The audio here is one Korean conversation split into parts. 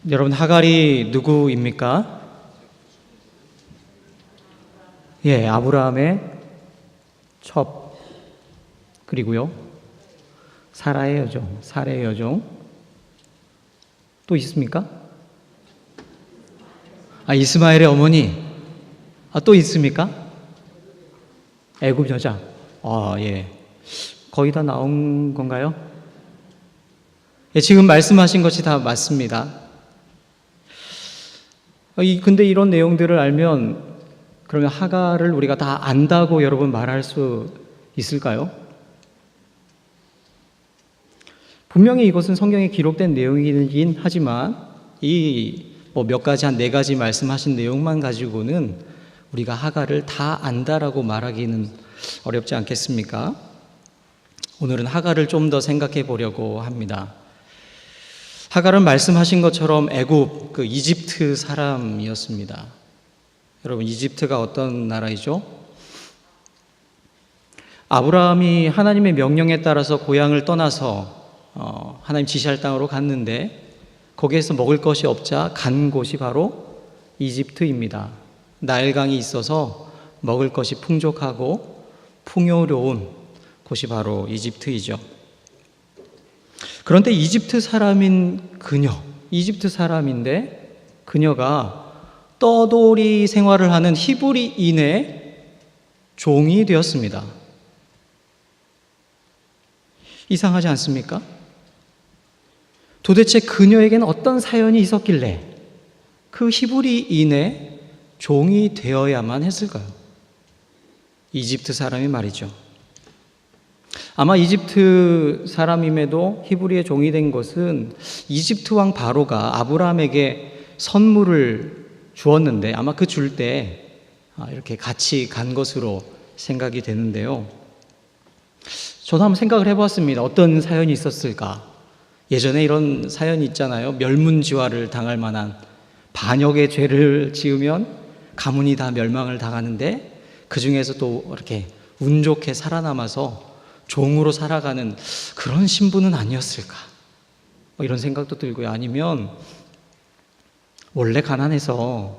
여러분, 하갈이 누구입니까? 예, 아브라함의 첩, 그리고요 사라의 여종, 사라의 여종. 또 있습니까? 이스마엘의 어머니. 또 있습니까? 애굽 여자. 예, 거의 다 나온 건가요? 예, 지금 말씀하신 것이 다 맞습니다. 근데 이런 내용들을 알면 그러면 하갈을 우리가 다 안다고 여러분 말할 수 있을까요? 분명히 이것은 성경에 기록된 내용이긴 하지만 몇 가지, 한 4가지 말씀하신 내용만 가지고는 우리가 하갈을 다 안다라고 말하기는 어렵지 않겠습니까? 오늘은 하갈을 좀 더 생각해 보려고 합니다. 하갈은 말씀하신 것처럼 애굽, 이집트 사람이었습니다. 여러분, 이집트가 어떤 나라이죠? 아브라함이 하나님의 명령에 따라서 고향을 떠나서 하나님 지시할 땅으로 갔는데 거기에서 먹을 것이 없자 간 곳이 바로 이집트입니다. 나일강이 있어서 먹을 것이 풍족하고 풍요로운 곳이 바로 이집트이죠. 그런데 이집트 사람인 이집트 사람인데 그녀가 떠돌이 생활을 하는 히브리인의 종이 되었습니다. 이상하지 않습니까? 도대체 그녀에게는 어떤 사연이 있었길래 그 히브리인의 종이 되어야만 했을까요? 이집트 사람이 말이죠. 아마 이집트 사람임에도 히브리의 종이 된 것은 이집트 왕 바로가 아브라함에게 선물을 주었는데 아마 그 줄 때 이렇게 같이 간 것으로 생각이 되는데요. 저도 한번 생각을 해보았습니다. 어떤 사연이 있었을까? 예전에 이런 사연이 있잖아요. 멸문지화를 당할 만한, 반역의 죄를 지으면 가문이 다 멸망을 당하는데 그 중에서 또 이렇게 운 좋게 살아남아서 종으로 살아가는 그런 신분은 아니었을까? 이런 생각도 들고요. 아니면 원래 가난해서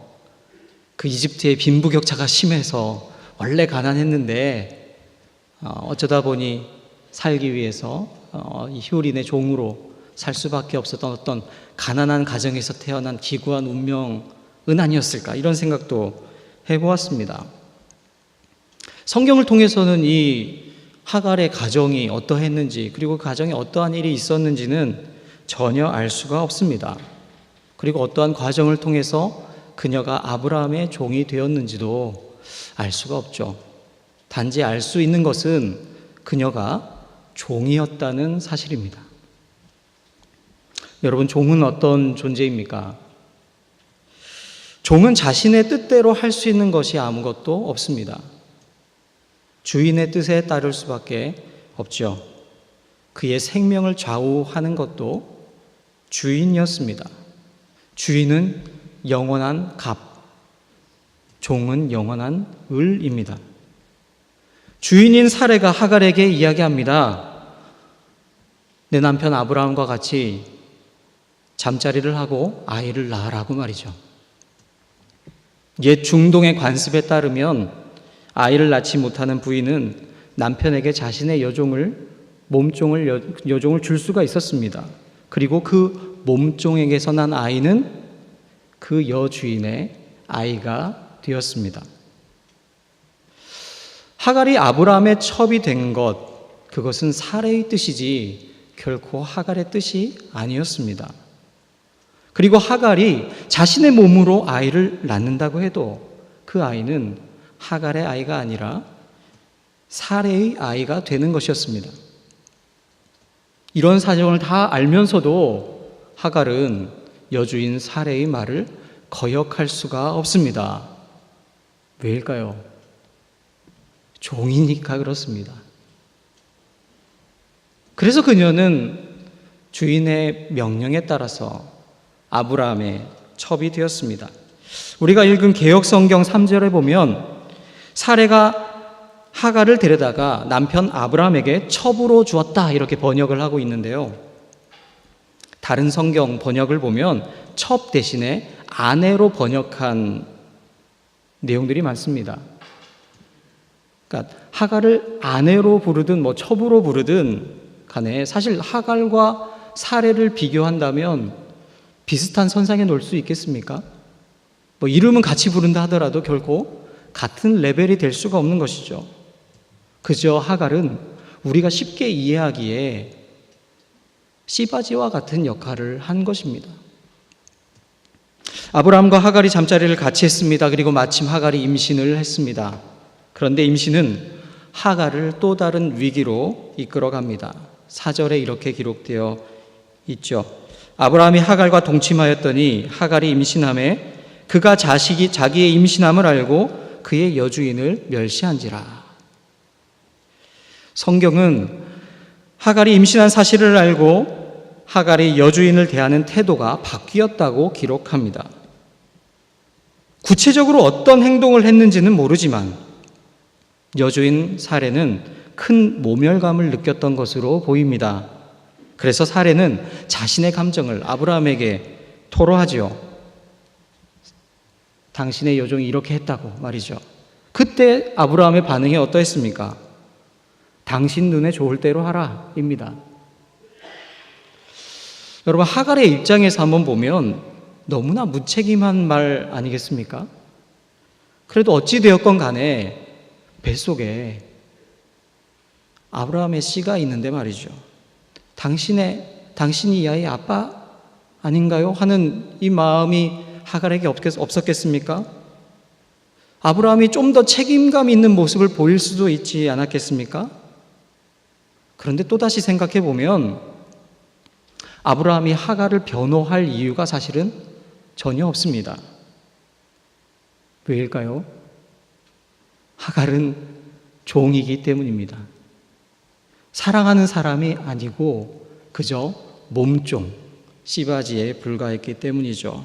그 이집트의 빈부격차가 심해서 원래 가난했는데 어쩌다 보니 살기 위해서 히브리인의 종으로 살 수밖에 없었던 어떤 가난한 가정에서 태어난 기구한 운명은 아니었을까? 이런 생각도 해보았습니다. 성경을 통해서는 이 하갈의 가정이 어떠했는지, 그리고 그 가정에 어떠한 일이 있었는지는 전혀 알 수가 없습니다. 그리고 어떠한 과정을 통해서 그녀가 아브라함의 종이 되었는지도 알 수가 없죠. 단지 알 수 있는 것은 그녀가 종이었다는 사실입니다. 여러분, 종은 어떤 존재입니까? 종은 자신의 뜻대로 할 수 있는 것이 아무것도 없습니다. 주인의 뜻에 따를 수밖에 없죠. 그의 생명을 좌우하는 것도 주인이었습니다. 주인은 영원한 갑, 종은 영원한 을입니다. 주인인 사레가 하갈에게 이야기합니다. 내 남편 아브라함과 같이 잠자리를 하고 아이를 낳으라고 말이죠. 옛 중동의 관습에 따르면 아이를 낳지 못하는 부인은 남편에게 자신의 여종을 줄 수가 있었습니다. 그리고 그 몸종에게서 난 아이는 그 여주인의 아이가 되었습니다. 하갈이 아브라함의 첩이 된 것, 그것은 사레의 뜻이지 결코 하갈의 뜻이 아니었습니다. 그리고 하갈이 자신의 몸으로 아이를 낳는다고 해도 그 아이는 하갈의 아이가 아니라 사레의 아이가 되는 것이었습니다. 이런 사정을 다 알면서도 하갈은 여주인 사레의 말을 거역할 수가 없습니다. 왜일까요? 종이니까 그렇습니다. 그래서 그녀는 주인의 명령에 따라서 아브라함의 첩이 되었습니다. 우리가 읽은 개역성경 3절에 보면 사레가 하갈을 데려다가 남편 아브라함에게 첩으로 주었다, 이렇게 번역을 하고 있는데요. 다른 성경 번역을 보면 첩 대신에 아내로 번역한 내용들이 많습니다. 그러니까 하갈을 아내로 부르든 첩으로 부르든 간에 사실 하갈과 사레를 비교한다면 비슷한 선상에 놓을 수 있겠습니까? 이름은 같이 부른다 하더라도 결코 같은 레벨이 될 수가 없는 것이죠. 그저 하갈은 우리가 쉽게 이해하기에 씨바지와 같은 역할을 한 것입니다. 아브라함과 하갈이 잠자리를 같이 했습니다. 그리고 마침 하갈이 임신을 했습니다. 그런데 임신은 하갈을 또 다른 위기로 이끌어갑니다. 4절에 이렇게 기록되어 있죠. 아브라함이 하갈과 동침하였더니 하갈이 임신함에 그가 자기의 임신함을 알고 그의 여주인을 멸시한지라. 성경은 하갈이 임신한 사실을 알고 하갈이 여주인을 대하는 태도가 바뀌었다고 기록합니다. 구체적으로 어떤 행동을 했는지는 모르지만 여주인 사레는 큰 모멸감을 느꼈던 것으로 보입니다. 그래서 사레는 자신의 감정을 아브라함에게 토로하지요. 당신의 여종이 이렇게 했다고 말이죠. 그때 아브라함의 반응이 어떠했습니까? 당신 눈에 좋을 대로 하라 입니다. 여러분, 하갈의 입장에서 한번 보면 너무나 무책임한 말 아니겠습니까? 그래도 어찌되었건 간에 뱃속에 아브라함의 씨가 있는데 말이죠. 당신이 이 아이의 아빠 아닌가요? 하는 이 마음이 하갈에게 없었겠습니까? 아브라함이 좀 더 책임감 있는 모습을 보일 수도 있지 않았겠습니까? 그런데 또다시 생각해 보면 아브라함이 하갈을 변호할 이유가 사실은 전혀 없습니다. 왜일까요? 하갈은 종이기 때문입니다. 사랑하는 사람이 아니고 그저 몸종, 씨바지에 불과했기 때문이죠.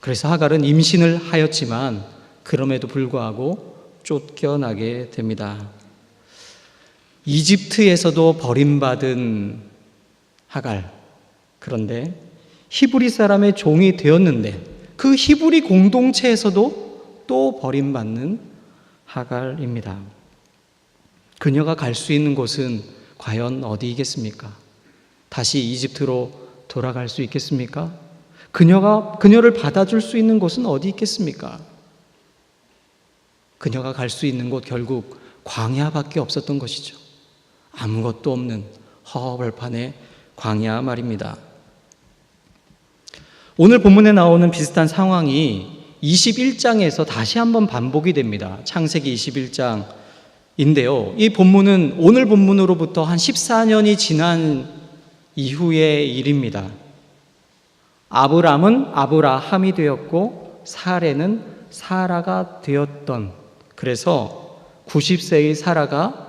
그래서 하갈은 임신을 하였지만 그럼에도 불구하고 쫓겨나게 됩니다. 이집트에서도 버림받은 하갈, 그런데 히브리 사람의 종이 되었는데 그 히브리 공동체에서도 또 버림받는 하갈입니다. 그녀가 갈 수 있는 곳은 과연 어디이겠습니까? 다시 이집트로 돌아갈 수 있겠습니까? 그녀를 받아줄 수 있는 곳은 어디 있겠습니까? 그녀가 갈 수 있는 곳 결국 광야밖에 없었던 것이죠. 아무것도 없는 허허벌판의 광야 말입니다. 오늘 본문에 나오는 비슷한 상황이 21장에서 다시 한번 반복이 됩니다. 창세기 21장인데요. 이 본문은 오늘 본문으로부터 한 14년이 지난 이후의 일입니다. 아브람은 아브라함이 되었고 사레는 사라가 되었던, 그래서 90세의 사라가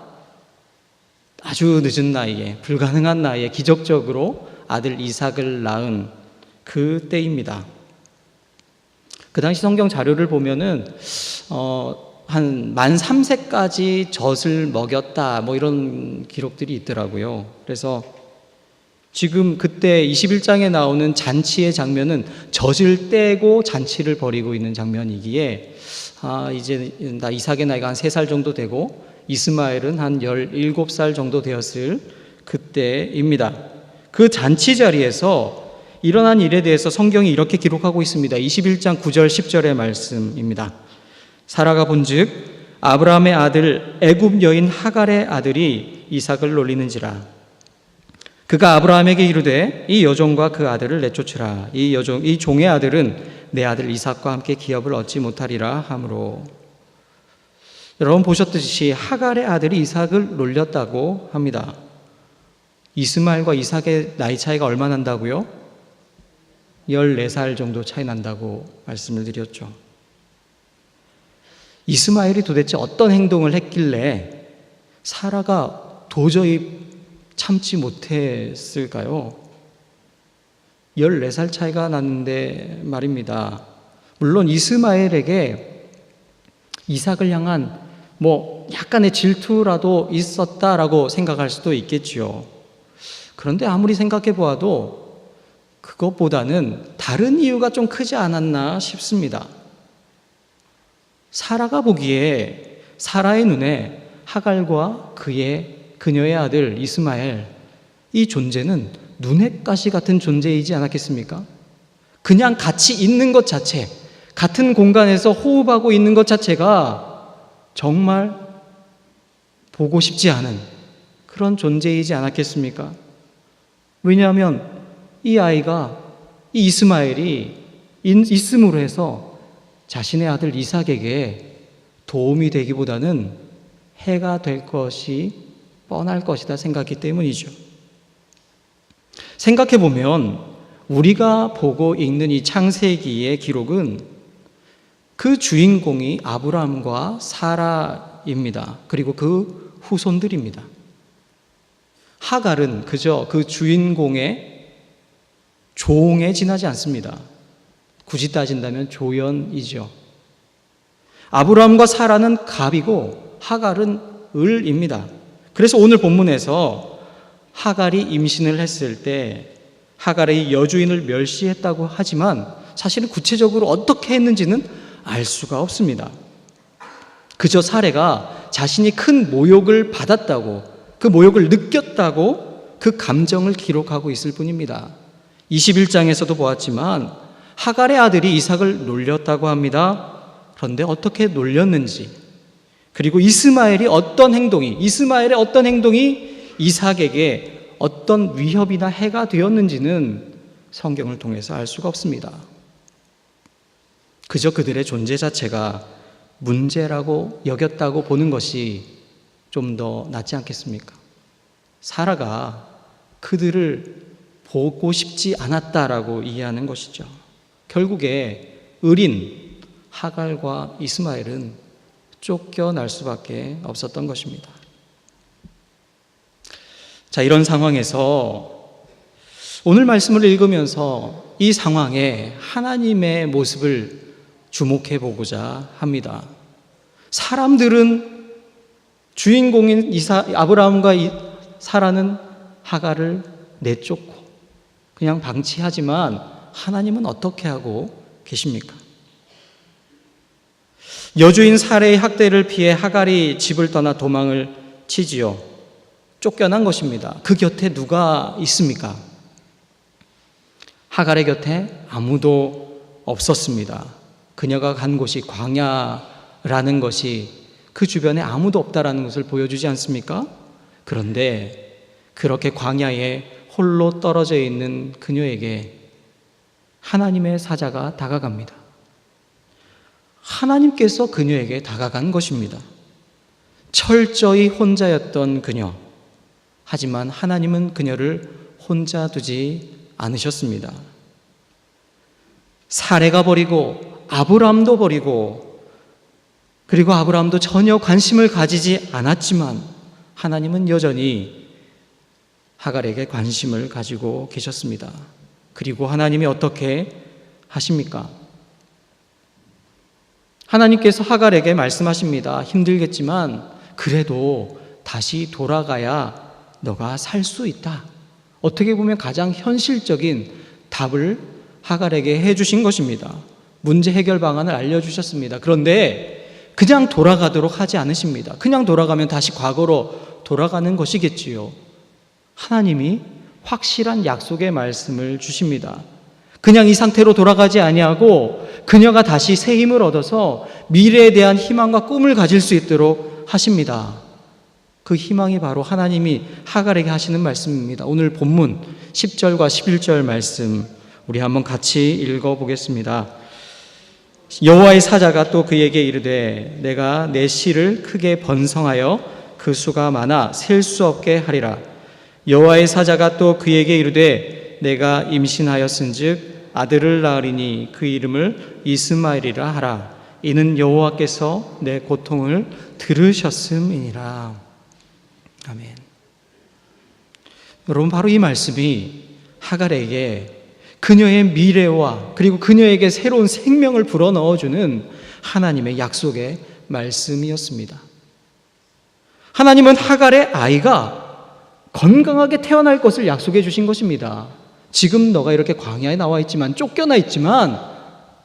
아주 늦은 나이에, 불가능한 나이에 기적적으로 아들 이삭을 낳은 그 때입니다. 그 당시 성경 자료를 보면은 한 만 3세까지 젖을 먹였다 이런 기록들이 있더라고요. 그래서 지금 그때 21장에 나오는 잔치의 장면은 젖을 떼고 잔치를 벌이고 있는 장면이기에 이제 이삭의 나이가 한 3살 정도 되고 이스마엘은 한 17살 정도 되었을 그때입니다. 그 잔치 자리에서 일어난 일에 대해서 성경이 이렇게 기록하고 있습니다. 21장 9절 10절의 말씀입니다. 사라가 본즉 아브라함의 아들 애굽 여인 하갈의 아들이 이삭을 놀리는지라. 그가 아브라함에게 이르되 이 여종과 그 아들을 내쫓으라. 이 종의 아들은 내 아들 이삭과 함께 기업을 얻지 못하리라 하므로. 여러분 보셨듯이 하갈의 아들이 이삭을 놀렸다고 합니다. 이스마엘과 이삭의 나이 차이가 얼마 난다고요? 14살 정도 차이 난다고 말씀을 드렸죠. 이스마엘이 도대체 어떤 행동을 했길래 사라가 도저히 참지 못했을까요? 14살 차이가 났는데 말입니다. 물론 이스마엘에게 이삭을 향한 약간의 질투라도 있었다라고 생각할 수도 있겠지요. 그런데 아무리 생각해 보아도 그것보다는 다른 이유가 좀 크지 않았나 싶습니다. 사라가 보기에 사라의 눈에 하갈과 그녀의 아들 이스마엘, 이 존재는 눈의 가시 같은 존재이지 않았겠습니까? 그냥 같이 있는 것 자체, 같은 공간에서 호흡하고 있는 것 자체가 정말 보고 싶지 않은 그런 존재이지 않았겠습니까? 왜냐하면 이 아이가, 이 이스마엘이 있음으로 해서 자신의 아들 이삭에게 도움이 되기보다는 해가 될 것이 뻔할 것이다 생각했기 때문이죠. 생각해보면 우리가 보고 읽는 이 창세기의 기록은 그 주인공이 아브라함과 사라입니다. 그리고 그 후손들입니다. 하갈은 그저 그 주인공의 종에 지나지 않습니다. 굳이 따진다면 조연이죠. 아브라함과 사라는 갑이고 하갈은 을입니다. 그래서 오늘 본문에서 하갈이 임신을 했을 때 하갈의 여주인을 멸시했다고 하지만 사실은 구체적으로 어떻게 했는지는 알 수가 없습니다. 그저 사라가 자신이 큰 모욕을 받았다고, 그 모욕을 느꼈다고 그 감정을 기록하고 있을 뿐입니다. 21장에서도 보았지만 하갈의 아들이 이삭을 놀렸다고 합니다. 그런데 어떻게 놀렸는지, 그리고 이스마엘의 어떤 행동이 이삭에게 어떤 위협이나 해가 되었는지는 성경을 통해서 알 수가 없습니다. 그저 그들의 존재 자체가 문제라고 여겼다고 보는 것이 좀 더 낫지 않겠습니까? 사라가 그들을 보고 싶지 않았다라고 이해하는 것이죠. 결국에 을인 하갈과 이스마엘은 쫓겨날 수밖에 없었던 것입니다. 자, 이런 상황에서 오늘 말씀을 읽으면서 이 상황에 하나님의 모습을 주목해 보고자 합니다. 사람들은 주인공인 아브라함과 사라는 하갈을 내쫓고 그냥 방치하지만 하나님은 어떻게 하고 계십니까? 여주인 사라의 학대를 피해 하갈이 집을 떠나 도망을 치지요. 쫓겨난 것입니다. 그 곁에 누가 있습니까? 하갈의 곁에 아무도 없었습니다. 그녀가 간 곳이 광야라는 것이 그 주변에 아무도 없다라는 것을 보여주지 않습니까? 그런데 그렇게 광야에 홀로 떨어져 있는 그녀에게 하나님의 사자가 다가갑니다. 하나님께서 그녀에게 다가간 것입니다. 철저히 혼자였던 그녀. 하지만 하나님은 그녀를 혼자 두지 않으셨습니다. 사레가 버리고 아브라함도 버리고 그리고 아브라함도 전혀 관심을 가지지 않았지만 하나님은 여전히 하갈에게 관심을 가지고 계셨습니다. 그리고 하나님이 어떻게 하십니까? 하나님께서 하갈에게 말씀하십니다. 힘들겠지만 그래도 다시 돌아가야 너가 살 수 있다. 어떻게 보면 가장 현실적인 답을 하갈에게 해주신 것입니다. 문제 해결 방안을 알려주셨습니다. 그런데 그냥 돌아가도록 하지 않으십니다. 그냥 돌아가면 다시 과거로 돌아가는 것이겠지요. 하나님이 확실한 약속의 말씀을 주십니다. 그냥 이 상태로 돌아가지 아니하고 그녀가 다시 새 힘을 얻어서 미래에 대한 희망과 꿈을 가질 수 있도록 하십니다. 그 희망이 바로 하나님이 하갈에게 하시는 말씀입니다. 오늘 본문 10절과 11절 말씀 우리 한번 같이 읽어보겠습니다. 여호와의 사자가 또 그에게 이르되 내가 내 씨를 크게 번성하여 그 수가 많아 셀 수 없게 하리라. 여호와의 사자가 또 그에게 이르되 내가 임신하였은즉 아들을 낳으리니 그 이름을 이스마엘이라 하라. 이는 여호와께서 내 고통을 들으셨음이니라. 아멘. 여러분, 바로 이 말씀이 하갈에게 그녀의 미래와 그리고 그녀에게 새로운 생명을 불어넣어주는 하나님의 약속의 말씀이었습니다. 하나님은 하갈의 아이가 건강하게 태어날 것을 약속해 주신 것입니다. 지금 너가 이렇게 광야에 나와 있지만, 쫓겨나 있지만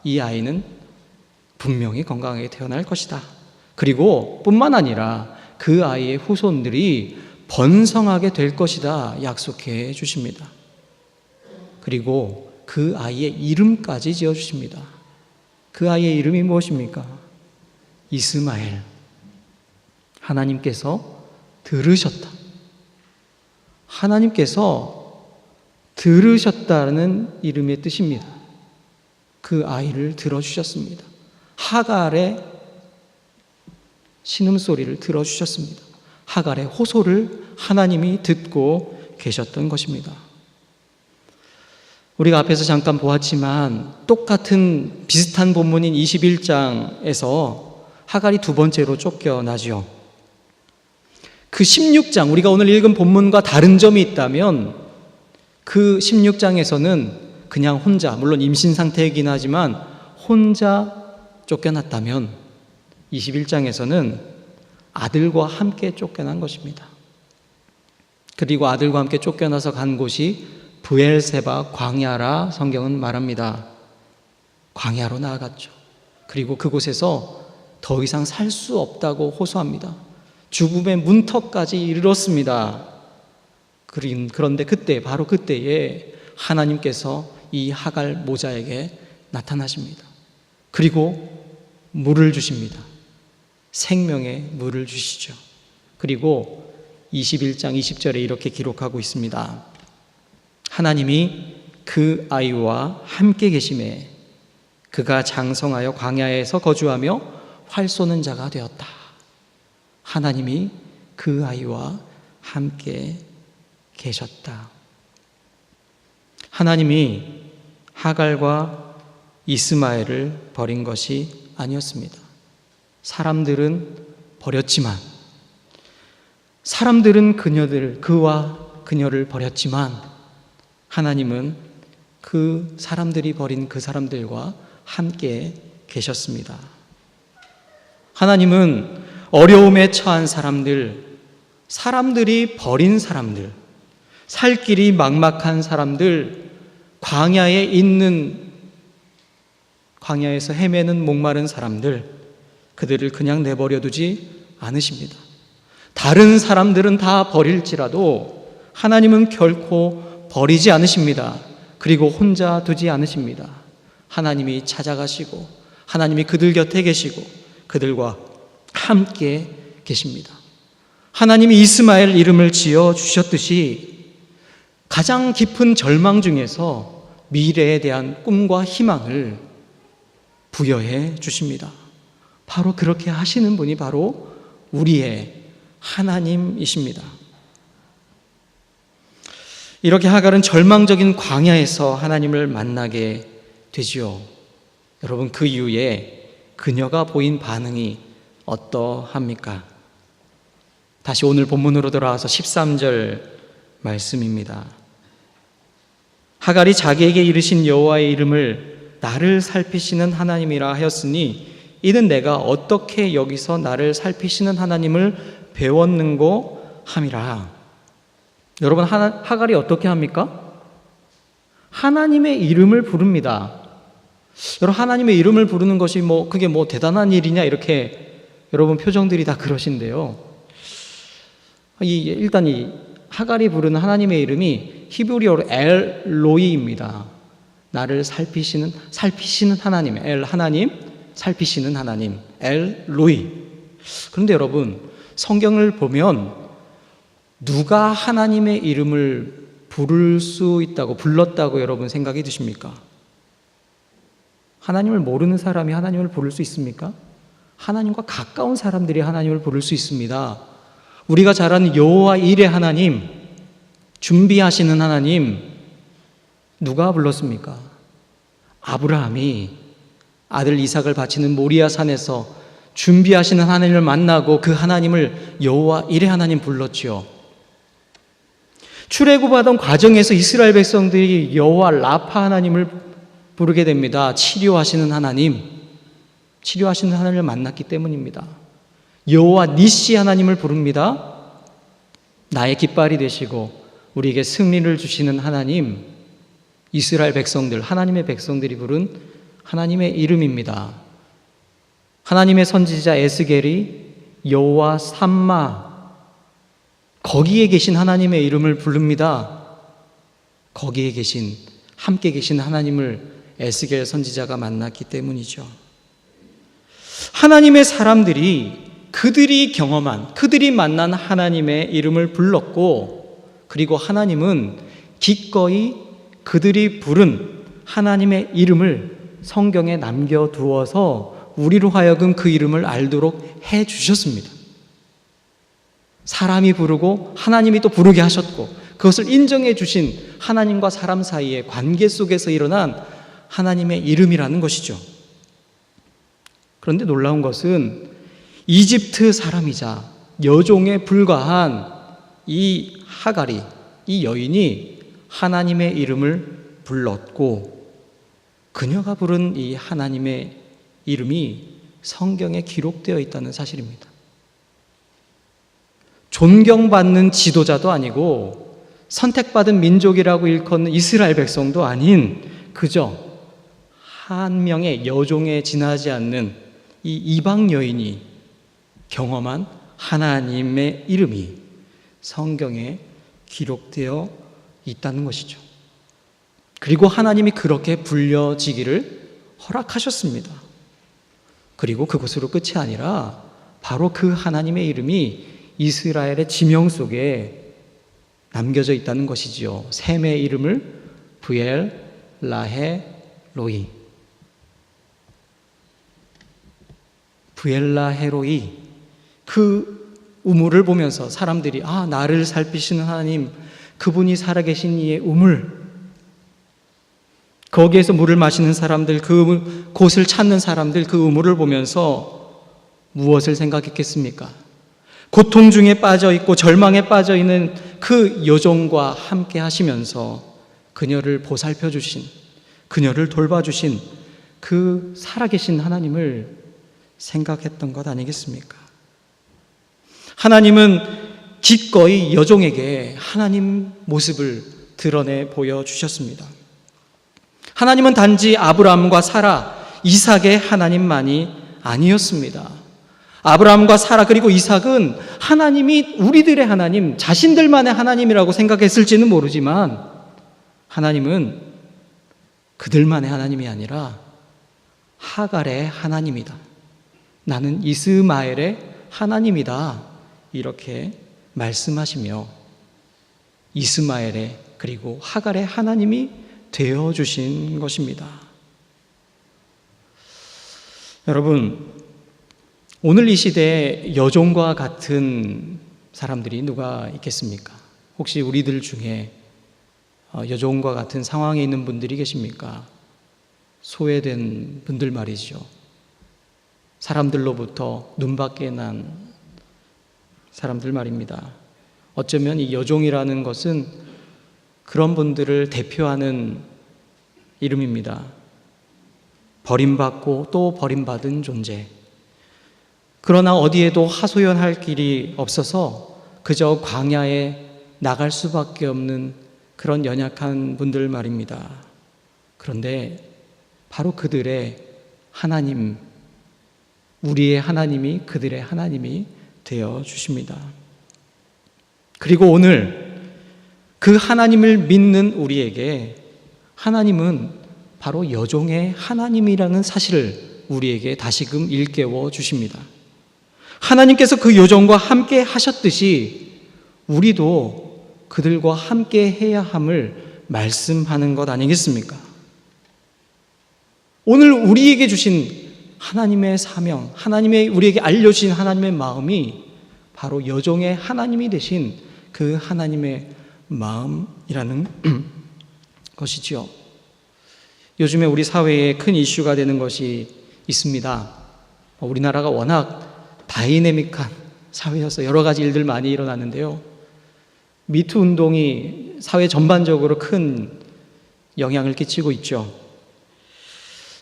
이 아이는 분명히 건강하게 태어날 것이다. 그리고 뿐만 아니라 그 아이의 후손들이 번성하게 될 것이다 약속해 주십니다. 그리고 그 아이의 이름까지 지어주십니다. 그 아이의 이름이 무엇입니까? 이스마엘. 하나님께서 들으셨다. 하나님께서 들으셨다는 이름의 뜻입니다. 그 아이를 들어주셨습니다. 하갈의 신음소리를 들어주셨습니다. 하갈의 호소를 하나님이 듣고 계셨던 것입니다. 우리가 앞에서 잠깐 보았지만 똑같은 비슷한 본문인 21장에서 하갈이 두 번째로 쫓겨나지요. 그 16장, 우리가 오늘 읽은 본문과 다른 점이 있다면 그 16장에서는 그냥 혼자, 물론 임신 상태이긴 하지만 혼자 쫓겨났다면 21장에서는 아들과 함께 쫓겨난 것입니다. 그리고 아들과 함께 쫓겨나서 간 곳이 브엘세바 광야라 성경은 말합니다. 광야로 나아갔죠. 그리고 그곳에서 더 이상 살 수 없다고 호소합니다. 죽음의 문턱까지 이르렀습니다. 그런데 그때, 바로 그때에 하나님께서 이 하갈 모자에게 나타나십니다. 그리고 물을 주십니다. 생명의 물을 주시죠. 그리고 21장 20절에 이렇게 기록하고 있습니다. 하나님이 그 아이와 함께 계심에 그가 장성하여 광야에서 거주하며 활 쏘는 자가 되었다. 하나님이 그 아이와 함께 계셨다. 하나님이 하갈과 이스마엘을 버린 것이 아니었습니다. 사람들은 버렸지만, 사람들은 그와 그녀를 버렸지만 하나님은 그 사람들이 버린 그 사람들과 함께 계셨습니다. 하나님은 어려움에 처한 사람들이 버린 사람들, 살 길이 막막한 사람들, 광야에서 헤매는 목마른 사람들, 그들을 그냥 내버려 두지 않으십니다. 다른 사람들은 다 버릴지라도 하나님은 결코 버리지 않으십니다. 그리고 혼자 두지 않으십니다. 하나님이 찾아가시고 하나님이 그들 곁에 계시고 그들과 함께 계십니다. 하나님이 이스마엘 이름을 지어 주셨듯이 가장 깊은 절망 중에서 미래에 대한 꿈과 희망을 부여해 주십니다. 바로 그렇게 하시는 분이 바로 우리의 하나님이십니다. 이렇게 하갈은 절망적인 광야에서 하나님을 만나게 되지요. 여러분, 그 이후에 그녀가 보인 반응이 어떠합니까? 다시 오늘 본문으로 돌아와서 13절 말씀입니다. 하갈이 자기에게 이르신 여호와의 이름을 나를 살피시는 하나님이라 하였으니 이는 내가 어떻게 여기서 나를 살피시는 하나님을 배웠는고 함이라. 여러분, 하갈이 어떻게 합니까? 하나님의 이름을 부릅니다. 여러분, 하나님의 이름을 부르는 것이 그게 대단한 일이냐, 이렇게 여러분 표정들이 다 그러신데요. 일단 이 하갈이 부르는 하나님의 이름이 히브리어로 엘로이입니다. 나를 살피시는 하나님, 하나님, 살피시는 하나님, 엘로이. 그런데 여러분, 성경을 보면 누가 하나님의 이름을 불렀다고 여러분 생각이 드십니까? 하나님을 모르는 사람이 하나님을 부를 수 있습니까? 하나님과 가까운 사람들이 하나님을 부를 수 있습니다. 우리가 잘 아는 여호와 일의 하나님, 준비하시는 하나님, 누가 불렀습니까? 아브라함이 아들 이삭을 바치는 모리아 산에서 준비하시는 하나님을 만나고 그 하나님을 여호와 일의 하나님 불렀지요. 출애굽하던 과정에서 이스라엘 백성들이 여호와 라파 하나님을 부르게 됩니다. 치료하시는 하나님을 만났기 때문입니다. 여호와 니시 하나님을 부릅니다. 나의 깃발이 되시고 우리에게 승리를 주시는 하나님, 이스라엘 백성들, 하나님의 백성들이 부른 하나님의 이름입니다. 하나님의 선지자 에스겔이 여호와 삼마, 거기에 계신 하나님의 이름을 부릅니다. 거기에 계신, 함께 계신 하나님을 에스겔 선지자가 만났기 때문이죠. 하나님의 사람들이 그들이 경험한, 그들이 만난 하나님의 이름을 불렀고, 그리고 하나님은 기꺼이 그들이 부른 하나님의 이름을 성경에 남겨두어서 우리로 하여금 그 이름을 알도록 해 주셨습니다. 사람이 부르고 하나님이 또 부르게 하셨고, 그것을 인정해 주신 하나님과 사람 사이의 관계 속에서 일어난 하나님의 이름이라는 것이죠. 그런데 놀라운 것은 이집트 사람이자 여종에 불과한 이 하갈이, 이 여인이 하나님의 이름을 불렀고, 그녀가 부른 이 하나님의 이름이 성경에 기록되어 있다는 사실입니다. 존경받는 지도자도 아니고 선택받은 민족이라고 일컫는 이스라엘 백성도 아닌 그저 한 명의 여종에 지나지 않는 이 이방 여인이 경험한 하나님의 이름이 성경에 기록되어 있다는 것이죠. 그리고 하나님이 그렇게 불려지기를 허락하셨습니다. 그리고 그것으로 끝이 아니라 바로 그 하나님의 이름이 이스라엘의 지명 속에 남겨져 있다는 것이지요. 셈의 이름을 브엘, 라헤, 로이. 브엘라 헤로이, 그 우물을 보면서 사람들이 나를 살피시는 하나님, 그분이 살아계신 이의 우물, 거기에서 물을 마시는 사람들, 그 곳을 찾는 사람들, 그 우물을 보면서 무엇을 생각했겠습니까? 고통 중에 빠져 있고 절망에 빠져 있는 그 여종과 함께 하시면서 그녀를 보살펴 주신, 그녀를 돌봐주신 그 살아계신 하나님을 생각했던 것 아니겠습니까? 하나님은 기꺼이 여종에게 하나님 모습을 드러내 보여주셨습니다. 하나님은 단지 아브라함과 사라, 이삭의 하나님만이 아니었습니다. 아브라함과 사라 그리고 이삭은 하나님이 우리들의 하나님, 자신들만의 하나님이라고 생각했을지는 모르지만 하나님은 그들만의 하나님이 아니라 하갈의 하나님이다. 나는 이스마엘의 하나님이다. 이렇게 말씀하시며 이스마엘의 그리고 하갈의 하나님이 되어주신 것입니다. 여러분, 오늘 이 시대에 여종과 같은 사람들이 누가 있겠습니까? 혹시 우리들 중에 여종과 같은 상황에 있는 분들이 계십니까? 소외된 분들 말이죠. 사람들로부터 눈밖에 난 사람들 말입니다. 어쩌면 이 여종이라는 것은 그런 분들을 대표하는 이름입니다. 버림받고 또 버림받은 존재. 그러나 어디에도 하소연할 길이 없어서 그저 광야에 나갈 수밖에 없는 그런 연약한 분들 말입니다. 그런데 바로 그들의 하나님, 우리의 하나님이 그들의 하나님이 되어 주십니다. 그리고 오늘 그 하나님을 믿는 우리에게 하나님은 바로 여종의 하나님이라는 사실을 우리에게 다시금 일깨워 주십니다. 하나님께서 그 여종과 함께 하셨듯이 우리도 그들과 함께 해야 함을 말씀하는 것 아니겠습니까? 오늘 우리에게 주신 하나님의 사명, 하나님의 우리에게 알려주신 하나님의 마음이 바로 여종의 하나님이 되신 그 하나님의 마음이라는 것이지요. 요즘에 우리 사회에 큰 이슈가 되는 것이 있습니다. 우리나라가 워낙 다이내믹한 사회여서 여러 가지 일들 많이 일어나는데요. 미투 운동이 사회 전반적으로 큰 영향을 끼치고 있죠.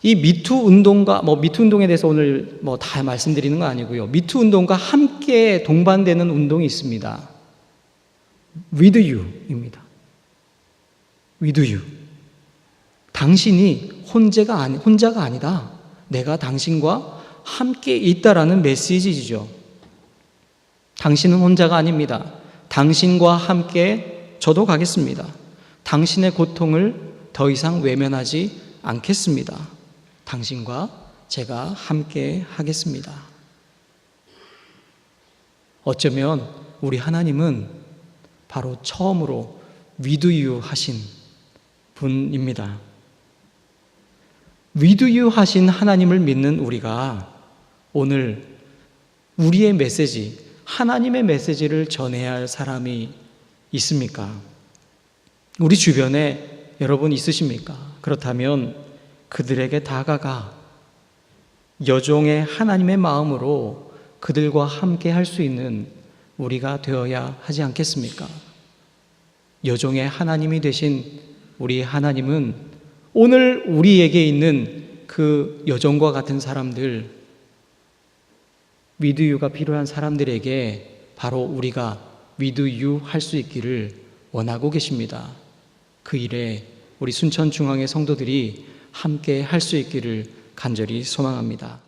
이 미투 운동과 미투 운동에 대해서 오늘 다 말씀드리는 건 아니고요. 미투 운동과 함께 동반되는 운동이 있습니다. With You입니다. With You. 당신이 혼자가 아니다. 내가 당신과 함께 있다라는 메시지죠. 당신은 혼자가 아닙니다. 당신과 함께 저도 가겠습니다. 당신의 고통을 더 이상 외면하지 않겠습니다. 당신과 제가 함께 하겠습니다. 어쩌면 우리 하나님은 바로 처음으로 with you 하신 분입니다. with you 하신 하나님을 믿는 우리가 오늘 우리의 메시지, 하나님의 메시지를 전해야 할 사람이 있습니까? 우리 주변에 여러분 있으십니까? 그렇다면 그들에게 다가가 여종의 하나님의 마음으로 그들과 함께 할 수 있는 우리가 되어야 하지 않겠습니까? 여종의 하나님이 되신 우리 하나님은 오늘 우리에게 있는 그 여종과 같은 사람들, with you가 필요한 사람들에게 바로 우리가 with you 할 수 있기를 원하고 계십니다. 그 일에 우리 순천중앙의 성도들이 함께 할 수 있기를 간절히 소망합니다.